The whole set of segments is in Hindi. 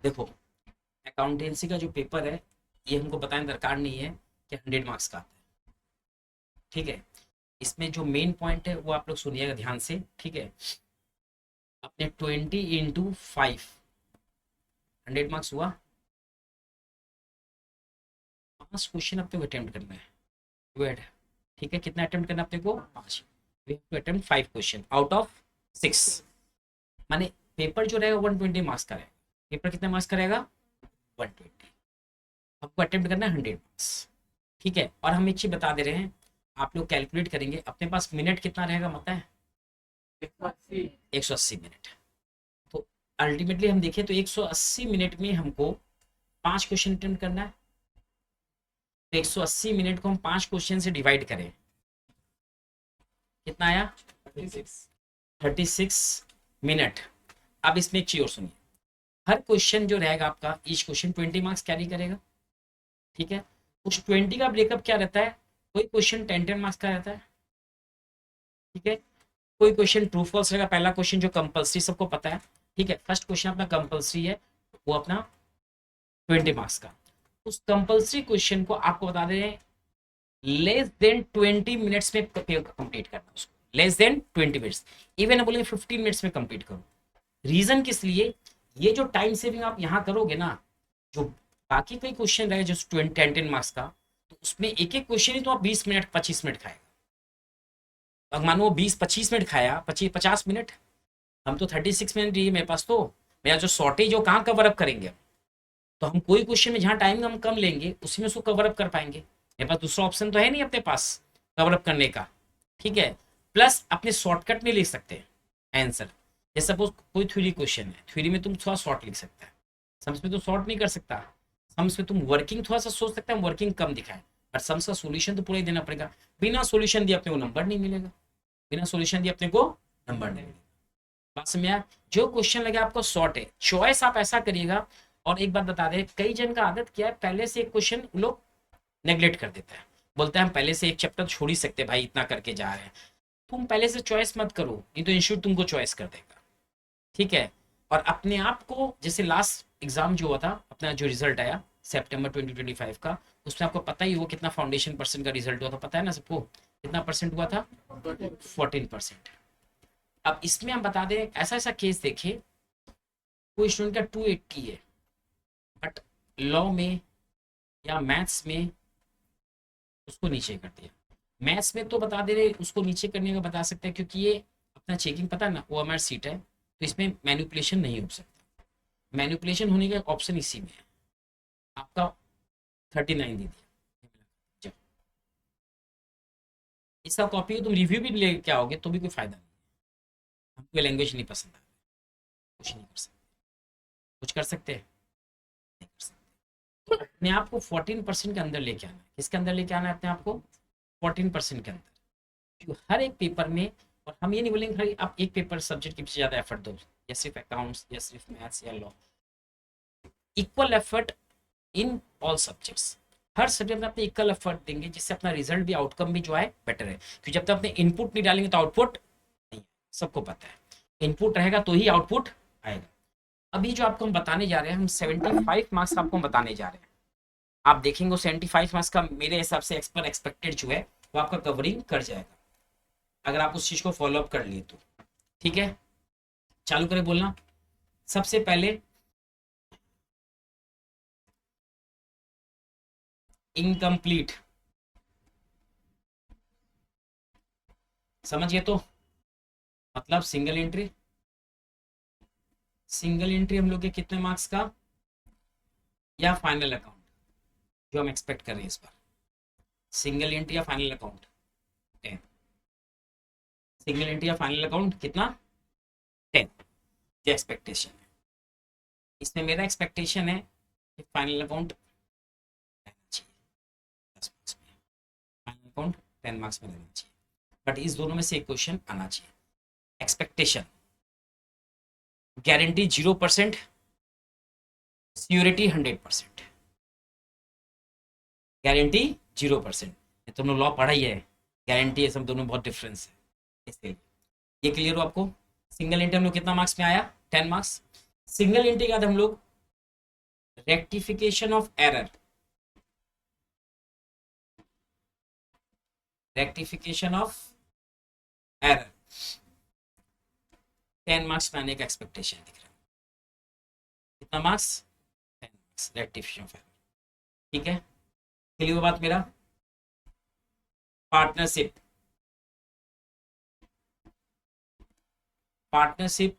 देखो, अकाउंटेंसी का जो पेपर है, ये हमको बताने दरकार नहीं है कि 100 मार्क्स का आता है। ठीक है, इसमें जो मेन पॉइंट है वो आप लोग सुनिएगा ध्यान से। ठीक है, अपने 20 × 5 100 मार्क्स हुआ। 5 क्वेश्चन अपने को अटेम्प्ट करना है। वेट, ठीक है, कितना अटेम्प्ट करना है अपने को? 5। We have to attempt 5 question out of 6। माने पेपर जो रहेगा 120 मार्क्स का रहेगा। पेपर कितने मार्क्स का रहेगा? 120। आपको अटेम्प्ट करना है 100 मार्क्स। ठीक है, और हम एक चीज बता दे रहे हैं, आप लोग कैलकुलेट करेंगे अपने पास मिनट कितना रहेगा पता है? 180 मिनट। तो अल्टीमेटली हम देखें तो 180 मिनट में हमको 5 क्वेश्चन अटेम्प्ट करना है। तो 180 मिनट को हम 5 क्वेश्चन से डिवाइड करें, कितना आया? 36 मिनट। अब इसमें एक चीज और सुनिए, हर क्वेश्चन जो रहेगा आपका, ईच क्वेश्चन 20 मार्क्स कैरी करेगा। ठीक है, उस 20 का ब्रेकअप क्या रहता है? कोई क्वेश्चन 10 10 मार्क्स का रहता है। ठीक है, कोई क्वेश्चन ट्रू फॉल्स रहेगा। पहला क्वेश्चन जो कंपलसरी, सबको पता है। ठीक है, फर्स्ट क्वेश्चन अपना कंपलसरी है, वो अपना 20 मार्क्स का। उस कंपलसरी क्वेश्चन को आपको बता दे रहे हैं लेस देन 20 मिनट्स में कंप्लीट करना उसको। लेस देन 20 मिनट्स, इवन बोलेंगे 15 मिनट्स में कंप्लीट करो। रीजन किस लिए? ये जो टाइम सेविंग आप यहाँ करोगे ना, जो बाकी कोई क्वेश्चन रहे जो 10 10 मार्क्स का, तो उसमें एक एक क्वेश्चन ही तो आप 20 मिनट 25 मिनट खाएगा। अब मानो वो 20 25 मिनट खाया, 25 50 मिनट, हम तो 36 मिनट ही है मेरे पास। तो मेरा जो शॉर्टेज वो कहाँ कवर अप करेंगे? तो हम कोई क्वेश्चन में जहाँ टाइम हम कम लेंगे उसी में उसको कवर अप कर पाएंगे। मेरे पास दूसरा ऑप्शन तो है नहीं अपने पास कवर अप करने का। ठीक है, प्लस अपने शॉर्टकट में लिख सकते हैं आंसर। जैसे सपोज कोई थ्योरी क्वेश्चन है, थ्योरी में तुम थोड़ा शॉर्ट लिख सकता है, सम्स में तो शॉर्ट नहीं कर सकता। सम्स में तुम वर्किंग थोड़ा सा सोच सकता है, वर्किंग कम दिखाए, बट सम्स का सोल्यूशन तो पूरा ही देना पड़ेगा। बिना सोल्यूशन दिए अपने को नंबर नहीं मिलेगा। बिना सोल्यूशन दिए अपने को नंबर नहीं मिलेगा। बात समझ में आया? जो क्वेश्चन लगे आपको शॉर्ट है, चॉइस आप ऐसा करिएगा। और एक बात बता दें, कई जन का आदत क्या है, पहले से एक क्वेश्चन लोग नेग्लेक्ट कर देता है। बोलते हैं हम पहले से एक चैप्टर छोड़ ही सकते हैं भाई, इतना करके जा रहे हैं। तुम पहले से चॉइस मत करो, नहीं तो इंस्टीट्यूट तुमको चॉइस कर देगा। ठीक है, और अपने आप को, जैसे लास्ट एग्जाम जो हुआ था अपना, जो रिजल्ट आया सितंबर 2025 का, उसमें आपको पता ही वो कितना फाउंडेशन परसेंट का रिजल्ट हुआ था, पता है ना सबको? कितना परसेंट हुआ था? 14%। अब इसमें हम बता दें, ऐसा ऐसा केस देखिए, कोई स्टूडेंट का 280 है, बट लॉ में या मैथ्स में उसको नीचे कर दिया। मैथ्स में तो बता दे रहे उसको नीचे करने का बता सकते हैं, क्योंकि ये अपना चेकिंग पता है ना, वो हमारा सीट है, तो इसमें मैनिपुलेशन नहीं हो सकता। मैनिपुलेशन होने का ऑप्शन इसी में है। आपका 39 दे दिया, जाओ। इसका कॉपी तुम रिव्यू भी लेके आओगे तो भी कोई फायदा नहीं। हमको लैंग्वेज नहीं पसंद आ रहा, कुछ नहीं कर सकते। कुछ कर सकते हैं? नहीं कर सकते। तो अपने आप को 14% के अंदर लेके आना है। किसके अंदर लेके आना है अपने आप को? 14% के अंदर। जो हर एक पेपर में, और हम ये नहीं बोलेंगे भाई आप एक पेपर सब्जेक्ट के पीछे ज़्यादा एफर्ट दो, या सिर्फ अकाउंट्स या सिर्फ मैथ्स या law. Equal effort in all subjects. Her subject में अपने इक्वल एफर्ट देंगे, जिससे अपना रिजल्ट भी, आउटकम भी जो है बेटर है। क्योंकि जब तक अपने इनपुट नहीं डालेंगे तो आउटपुट नहीं, सबको पता है। इनपुट रहेगा तो ही आउटपुट आएगा। अभी जो आपको हम बताने जा रहे हैं, हम 75 मार्क्स आपको हम बताने जा रहे हैं। आप देखेंगे 75 मार्क्स का मेरे हिसाब से एक्सपर एक्सपेक्टेड जो है वो आपका कवरिंग कर जाएगा, अगर आप उस चीज को फॉलो अप कर लिए तो। ठीक है, चालू करें बोलना। सबसे पहले इनकम्प्लीट, समझिए तो, मतलब सिंगल एंट्री। सिंगल एंट्री हम लोग के कितने मार्क्स का? या फाइनल अकाउंट जो हम एक्सपेक्ट कर रहे हैं इस बार? सिंगल एंट्री या फाइनल अकाउंट? 10। सिंगल एंट्री या फाइनल अकाउंट कितना? 10। ये एक्सपेक्टेशन है। इसमें मेरा एक्सपेक्टेशन है कि फाइनल अकाउंट रहना चाहिए 10 मार्क्स में। फाइनल अकाउंट 10 मार्क्स में रहना चाहिए, बट इस दोनों में से एक क्वेश्चन आना चाहिए। Expectation, guarantee 0%, security 100%। गारंटी 0%। तुमने लॉ पढ़ा ही है, गारंटी है, सब दोनों में बहुत डिफरेंस है, इसलिए ये क्लियर हो आपको। सिंगल एंट्री हम लोग कितना मार्क्स में आया? 10 मार्क्स। सिंगल एंट्री के बाद हम लोग rectification of error, rectification of error 10 marks में आने का एक्सपेक्टेशन दिख रहा है। कितना marks? 10 marks rectification of error. ठीक है, क्लियर बात मेरा? पार्टनरशिप, पार्टनरशिप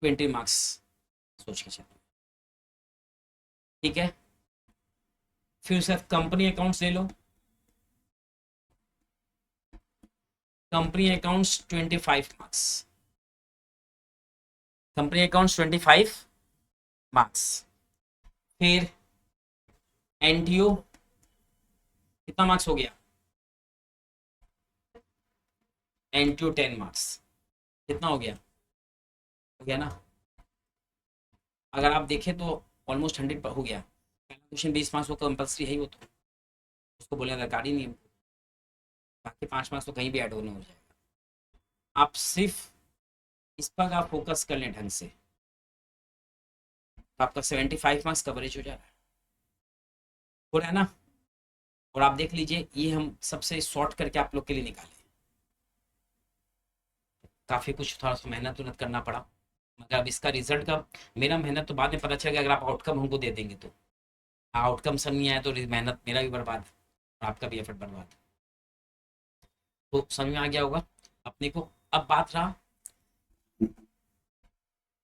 20 मार्क्स सोच के चलो। ठीक है, फिर सर कंपनी अकाउंट्स ले लो, company accounts 25 marks, company accounts 25 marks. फिर एनटीओ कितना मार्क्स हो गया? NTO 10 marks. कितना हो गया? हो गया ना? अगर आप देखें तो ऑलमोस्ट 100 हो गया। पहला क्वेश्चन 20 मार्क्स वो कंपल्सरी है ही, वो तो उसको बोलने का दरकार ही नहीं है। बाकी 5 मार्क्स तो कहीं भी ऐड होने हो जाएगा। आप सिर्फ इस पर आप फोकस कर लें ढंग से तो आपका 75 मार्क्स कवरेज हो जा रहा है, हो रहा है ना? और आप देख लीजिए ये हम सबसे शॉर्ट करके आप लोग के लिए निकाले, काफ़ी कुछ थोड़ा सा मेहनत उन्नत करना पड़ा, मगर अब इसका रिजल्ट का मेरा मेहनत तो बाद में पता चलेगा। अगर आप आउटकम हमको दे देंगे तो आउटकम सब नहीं आया तो मेहनत मेरा भी बर्बाद और आपका भी एफर्ट बर्बाद। तो समझ में आ गया होगा अपने को। अब बात रहा,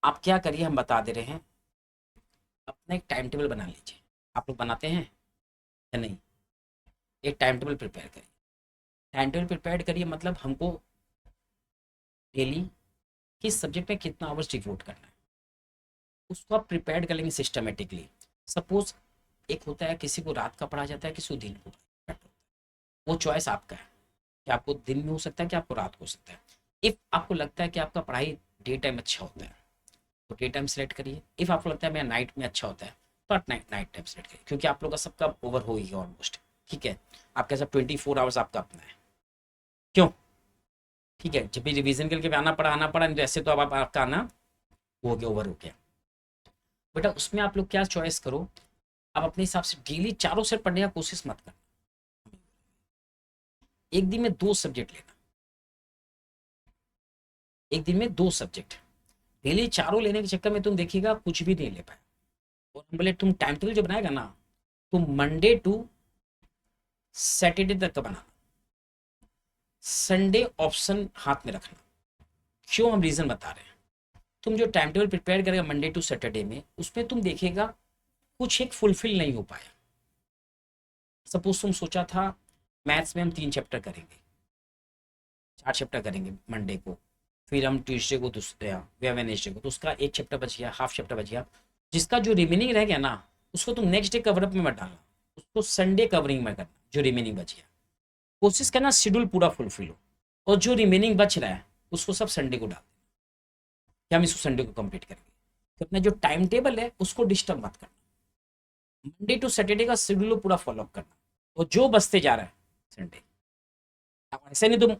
आप क्या करिए हम बता दे रहे हैं, अपना एक टाइम टेबल बना लीजिए। आप लोग बनाते हैं या नहीं? एक टाइम टेबल प्रिपेयर करिए। टाइम टेबल प्रिपेयर करिए मतलब हमको डेली किस सब्जेक्ट में कितना आवर्स डिवोट करना है उसको आप प्रिपेयर कर लेंगे सिस्टमेटिकली। सपोज एक होता है किसी को रात का पढ़ा जाता है, किसी को दिन को पढ़ा जाता है, वो चॉइस आपका है कि आपको दिन में हो सकता है कि आपको रात को हो सकता है। इफ आपको लगता है कि आपका पढ़ाई डे टाइम अच्छा होता है तो डे टाइम सेलेक्ट करिए। इफ आपको लगता है मेरा नाइट में अच्छा होता है तो आप नाइट टाइम सेलेक्ट करिए, क्योंकि आप लोग का सबका ओवर हो ही ऑलमोस्ट। ठीक है, आपका सब 24 आवर्स आपका अपना है। क्यों? ठीक है, जब भी रिवीजन करके आना पड़ा नहीं तो ऐसे तो अब आपका आना हो गया, ओवर हो गया। बेटा उसमें आप लोग क्या चॉइस करो, आप अपने हिसाब से डेली 4 सेट पढ़ने का कोशिश मत करना। एक दिन में 2 सब्जेक्ट लेना, एक दिन में 2 सब्जेक्ट। डेली चारों लेने के चक्कर में तुम देखिएगा कुछ भी नहीं ले पाए। और हम बोले तुम टाइम टेबल जो बनाएगा ना, तुम मंडे टू सैटरडे तक का बनाना, संडे ऑप्शन हाथ में रखना। क्यों? हम रीजन बता रहे हैं। तुम जो टाइम टेबल प्रिपेयर करेगा मंडे टू सैटरडे में, उसमें तुम देखेगा कुछ एक फुलफिल नहीं हो पाया। सपोज तुम सोचा था मैथ्स में हम 3 चैप्टर करेंगे, 4 चैप्टर करेंगे मंडे को, फिर हम ट्यूसडे को दूसरे या वेडनेसडे को, तो उसका 1 चैप्टर बच गया, हाफ चैप्टर बच गया। जिसका जो रिमेनिंग रह गया ना उसको तुम नेक्स्ट डे कवरअप में मत डालना, उसको संडे कवरिंग में करना। जो रिमेनिंग बच गया कोशिश करना शेड्यूल पूरा फुलफिल हो, और जो रिमेनिंग बच रहा है उसको सब संडे को डाल देना कि हम इसको संडे को कंप्लीट करेंगे। तो अपना जो टाइम टेबल है उसको डिस्टर्ब मत करना, मंडे टू सैटरडे का शेड्यूल पूरा फॉलो अप करना, और जो बचते जा रहा है संडे। ऐसे नहीं तुम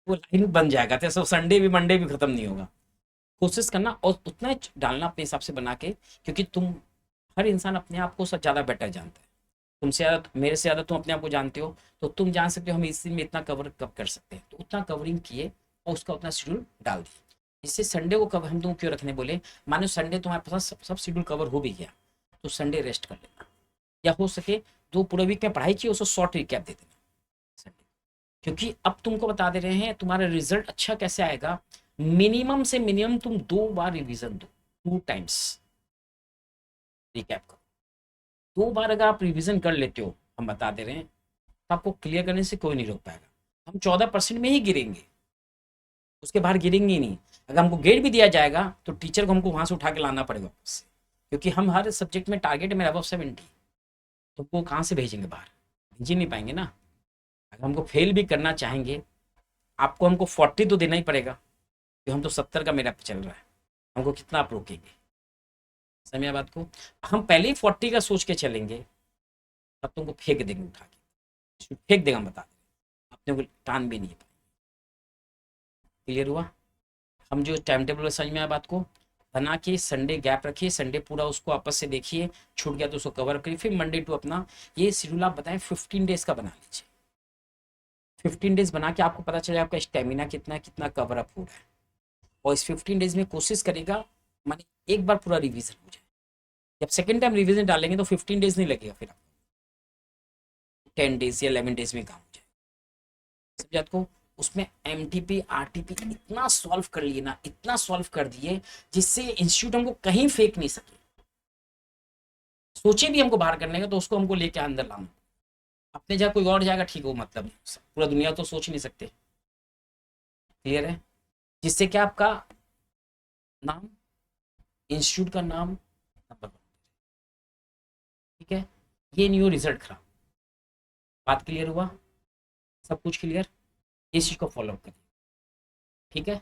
वो लाइन बन जाएगा तो सब संडे भी मंडे भी खत्म नहीं होगा। कोशिश करना और उतना ही डालना अपने हिसाब से बना के, क्योंकि तुम हर इंसान अपने आप को सब ज़्यादा बेटर जानता है। तुमसे ज़्यादा मेरे से ज़्यादा तुम अपने आप को जानते हो, तो तुम जान सकते हो हम इस दिन में इतना कवर कब कर सकते हैं, तो उतना कवरिंग किए और उसका उतना शेड्यूल डाल दिए। इससे संडे को कब हम तुम क्यों रखने बोले, मानो संडे तुम्हारे पास सब शेड्यूल कवर हो भी गया तो संडे रेस्ट कर लेना, या हो सके जो पूरा वीक में पढ़ाई चाहिए उसको शॉर्ट रिकैप दे देना संडे। क्योंकि अब तुमको बता दे रहे हैं तुम्हारा रिजल्ट अच्छा कैसे आएगा, मिनिमम से मिनिमम तुम 2 बार रिवीजन दो, 2 टाइम्स रिकैप करो। 2 बार अगर आप रिवीजन कर लेते हो, हम बता दे रहे हैं, तो आपको क्लियर करने से कोई नहीं रोक पाएगा। हम 14% में ही गिरेंगे, उसके बाहर गिरेंगे ही नहीं। अगर हमको ग्रेड भी दिया जाएगा तो टीचर को हमको वहां से उठा के लाना पड़ेगा वापस से, क्योंकि हम हर सब्जेक्ट में टारगेट है मेरा अबव 70, तो वो कहाँ से भेजेंगे बाहर? भेज ही नहीं पाएंगे ना। अगर हमको फेल भी करना चाहेंगे आपको हमको 40 तो देना ही पड़ेगा, कि हम तो 70 का मेरा चल रहा है, हमको कितना आप रोकेंगे? समझिए बात को। हम पहले ही 40 का सोच के चलेंगे तब तुमको फेंक देंगे उठा के, फेंक देगा, हम बता दें अपने को टान भी नहीं पाएंगे। क्लियर हुआ? हम जो टाइम टेबल समझ में आया बात को, बना के संडे गैप रखिए, संडे पूरा उसको आपस से देखिए, छूट गया तो उसको कवर करिए, फिर मंडे टू अपना ये शेड्यूल आप बताएं 15 डेज का बना लीजिए। 15 डेज बना के आपको पता चले आपका स्टेमिना कितना है, कितना कवर अप हो रहा है। और इस 15 डेज में कोशिश करेगा माने एक बार पूरा रिवीजन हो जाए। जब सेकेंड टाइम रिवीजन डालेंगे तो 15 डेज नहीं लगेगा, फिर आपको 10 डेज या 11 डेज में काम हो जाए। समझे आपको? उसमें एमटीपी आरटीपी इतना सॉल्व कर लिए ना, इतना सॉल्व कर दिए जिससे इंस्टीट्यूट हमको कहीं फेंक नहीं सके। सोचे भी हमको बाहर करने का तो उसको हमको लेके अंदर लाना। अपने जगह कोई और जाएगा ठीक हो, मतलब पूरा दुनिया तो सोच नहीं सकते। क्लियर है? जिससे क्या आपका नाम, इंस्टीट्यूट का नाम, नंबर, ठीक है। ये नहीं हो रिजल्ट खराब। बात क्लियर हुआ? सब कुछ क्लियर? इस चीज को फॉलो अप करिए, ठीक है।